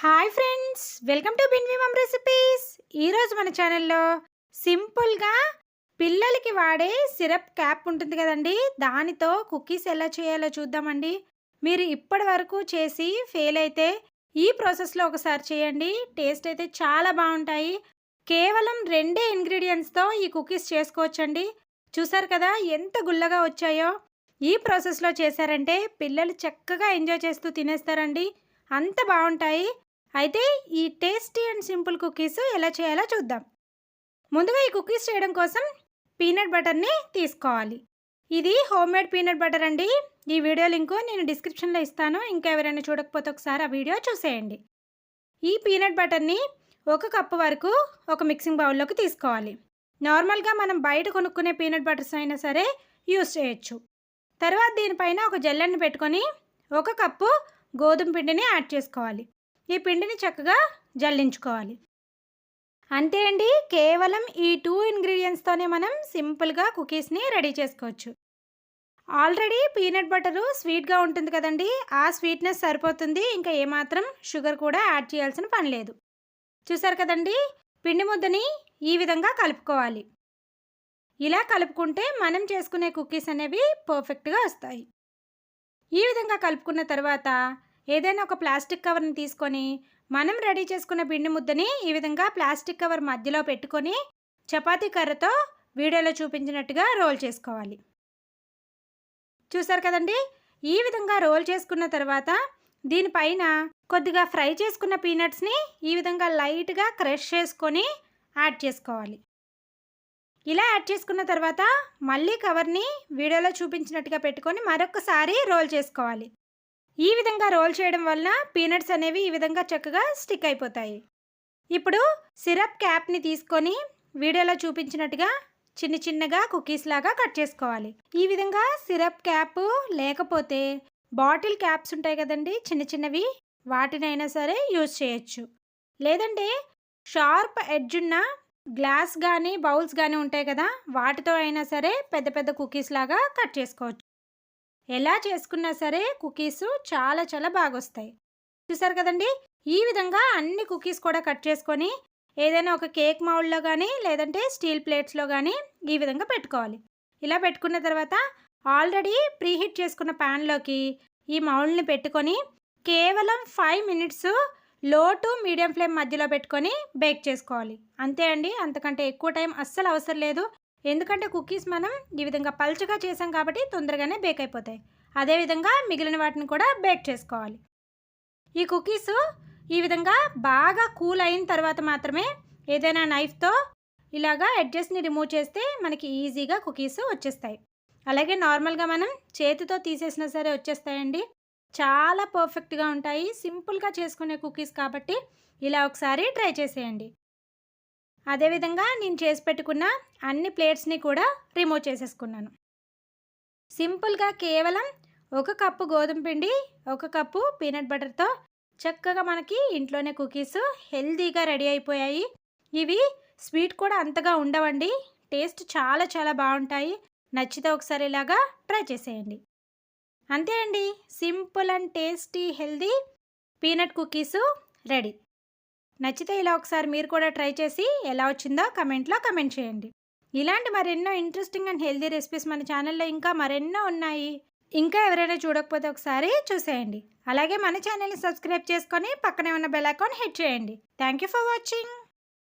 Hi friends, welcome to బిన్వి mom recipes. ఈరోజు మన ఛానల్లో సింపుల్గా పిల్లలకి వాడే సిరప్ క్యాప్ ఉంటుంది కదండి, దానితో కుకీస్ ఎలా చేయాలో చూద్దామండి. మీరు ఇప్పటి వరకు చేసి ఫెయిల్ అయితే ఈ ప్రాసెస్లో ఒకసారి చేయండి. టేస్ట్ అయితే చాలా బాగుంటాయి. కేవలం 2 ఇంగ్రీడియంట్స్తో ఈ కుకీస్ చేసుకోవచ్చండి. చూసారు కదా ఎంత గుల్లగా వచ్చాయో. ఈ ప్రాసెస్లో చేశారంటే పిల్లలు చక్కగా ఎంజాయ్ చేస్తూ తినేస్తారండి. అంత బాగుంటాయి. అయితే ఈ టేస్టీ అండ్ సింపుల్ కుకీస్ ఎలా చేయాలో చూద్దాం. ముందుగా ఈ కుకీస్ చేయడం కోసం పీనట్ బటర్ని తీసుకోవాలి. ఇది హోమ్మేడ్ పీనట్ బటర్ అండి. ఈ వీడియో లింకు నేను డిస్క్రిప్షన్లో ఇస్తాను. ఇంకా ఎవరైనా చూడకపోతే ఒకసారి ఆ వీడియో చూసేయండి. ఈ పీనట్ బటర్ని 1 కప్పు వరకు ఒక మిక్సింగ్ బౌల్లోకి తీసుకోవాలి. నార్మల్గా మనం బయట కొనుక్కునే పీనట్ బటర్స్ అయినా సరే యూస్ చేయొచ్చు. తర్వాత దీనిపైన ఒక జల్లెడని పెట్టుకొని 1 కప్పు గోధుమ పిండిని యాడ్ చేసుకోవాలి. ఈ పిండిని చక్కగా జల్లించుకోవాలి. అంతే అండి, కేవలం ఈ 2 ఇంగ్రీడియంట్స్తోనే మనం సింపుల్గా కుకీస్ని రెడీ చేసుకోవచ్చు. ఆల్రెడీ పీనట్ బటరు స్వీట్గా ఉంటుంది కదండి, ఆ స్వీట్నెస్ సరిపోతుంది. ఇంకా ఏమాత్రం షుగర్ కూడా యాడ్ చేయాల్సిన పని లేదు. చూసారు కదండి, పిండి ముద్దని ఈ విధంగా కలుపుకోవాలి. ఇలా కలుపుకుంటే మనం చేసుకునే కుకీస్ అనేవి పర్ఫెక్ట్గా వస్తాయి. ఈ విధంగా కలుపుకున్న తర్వాత ఏదైనా ఒక ప్లాస్టిక్ కవర్ని తీసుకొని మనం రెడీ చేసుకున్న పిండి ముద్దని ఈ విధంగా ప్లాస్టిక్ కవర్ మధ్యలో పెట్టుకొని చపాతీ కర్రతో వీడియోలో చూపించినట్టుగా రోల్ చేసుకోవాలి. చూసారు కదండి, ఈ విధంగా రోల్ చేసుకున్న తర్వాత దీనిపైన కొద్దిగా ఫ్రై చేసుకున్న పీనట్స్ని ఈ విధంగా లైట్గా క్రష్ చేసుకొని యాడ్ చేసుకోవాలి. ఇలా యాడ్ చేసుకున్న తర్వాత మళ్ళీ కవర్ని వీడియోలో చూపించినట్టుగా పెట్టుకొని మరొకసారి రోల్ చేసుకోవాలి. ఈ విధంగా రోల్ చేయడం వల్ల పీనట్స్ అనేవి ఈ విధంగా చక్కగా స్టిక్ అయిపోతాయి. ఇప్పుడు సిరప్ క్యాప్ని తీసుకొని వీడియోలో చూపించినట్టుగా చిన్న చిన్నగా కుకీస్ లాగా కట్ చేసుకోవాలి. ఈ విధంగా సిరప్ క్యాప్ లేకపోతే బాటిల్ క్యాప్స్ ఉంటాయి కదండి, చిన్న చిన్నవి, వాటినైనా సరే యూజ్ చేయొచ్చు. లేదంటే షార్ప్ ఎడ్జ్ ఉన్న గ్లాస్ కానీ బౌల్స్ కానీ ఉంటాయి కదా, వాటితో అయినా సరే పెద్ద పెద్ద కుకీస్ లాగా కట్ చేసుకోవచ్చు. ఎలా చేసుకున్నా సరే కుకీస్ చాలా చాలా బాగా వస్తాయి. చూసారు కదండి, ఈ విధంగా అన్ని కుకీస్ కూడా కట్ చేసుకొని ఏదైనా ఒక కేక్ మౌల్డ్లో కానీ లేదంటే స్టీల్ ప్లేట్స్లో కానీ ఈ విధంగా పెట్టుకోవాలి. ఇలా పెట్టుకున్న తర్వాత ఆల్రెడీ ప్రీహీట్ చేసుకున్న ప్యాన్లోకి ఈ మౌల్డ్ని పెట్టుకొని కేవలం 5 మినిట్స్ లో టు మీడియం ఫ్లేమ్ మధ్యలో పెట్టుకొని బేక్ చేసుకోవాలి. అంతే అండి, అంతకంటే ఎక్కువ టైం అస్సలు అవసరం లేదు. ఎందుకంటే కుకీస్ మనం ఈ విధంగా పల్చగా చేసాం కాబట్టి తొందరగానే బేక్ అయిపోతాయి. అదేవిధంగా మిగిలిన వాటిని కూడా బేక్ చేసుకోవాలి. ఈ కుకీస్ ఈ విధంగా బాగా కూల్ అయిన తర్వాత మాత్రమే ఏదైనా నైఫ్తో ఇలాగా ఎడ్జెస్ని రిమూవ్ చేస్తే మనకి ఈజీగా కుకీస్ వచ్చేస్తాయి. అలాగే నార్మల్గా మనం చేతితో తీసేసినా సరే వచ్చేస్తాయండి. చాలా పర్ఫెక్ట్గా ఉంటాయి. సింపుల్గా చేసుకునే కుకీస్ కాబట్టి ఇలా ఒకసారి ట్రై చేసేయండి. అదేవిధంగా నేను చేసి పెట్టుకున్న అన్ని ప్లేట్స్ని కూడా రిమూవ్ చేసేసుకున్నాను. సింపుల్గా కేవలం 1 కప్పు గోధుమ పిండి, 1 కప్పు పీనట్ బటర్తో చక్కగా మనకి ఇంట్లోనే కుకీస్ హెల్తీగా రెడీ అయిపోయాయి. ఇవి స్వీట్ కూడా అంతగా ఉండవండి, టేస్ట్ చాలా చాలా బాగుంటాయి. నచ్చితే ఒకసారి ఇలాగా ట్రై చేసేయండి. అంతే అండి, simple and tasty healthy peanut cookies ready. నచ్చితే ఇలా ఒకసారి మీరు కూడా ట్రై చేసి ఎలా వచ్చిందో కమెంట్లో కమెంట్ చేయండి. ఇలాంటి మరెన్నో ఇంట్రెస్టింగ్ అండ్ హెల్తీ రెసిపీస్ మన ఛానల్లో ఇంకా మరెన్నో ఉన్నాయి. ఇంకా ఎవరైనా చూడకపోతే ఒకసారి చూసేయండి. అలాగే మన ఛానల్ని సబ్స్క్రైబ్ చేసుకొని పక్కనే ఉన్న బెల్ ఐకాన్ హిట్ చేయండి. Thank you for watching.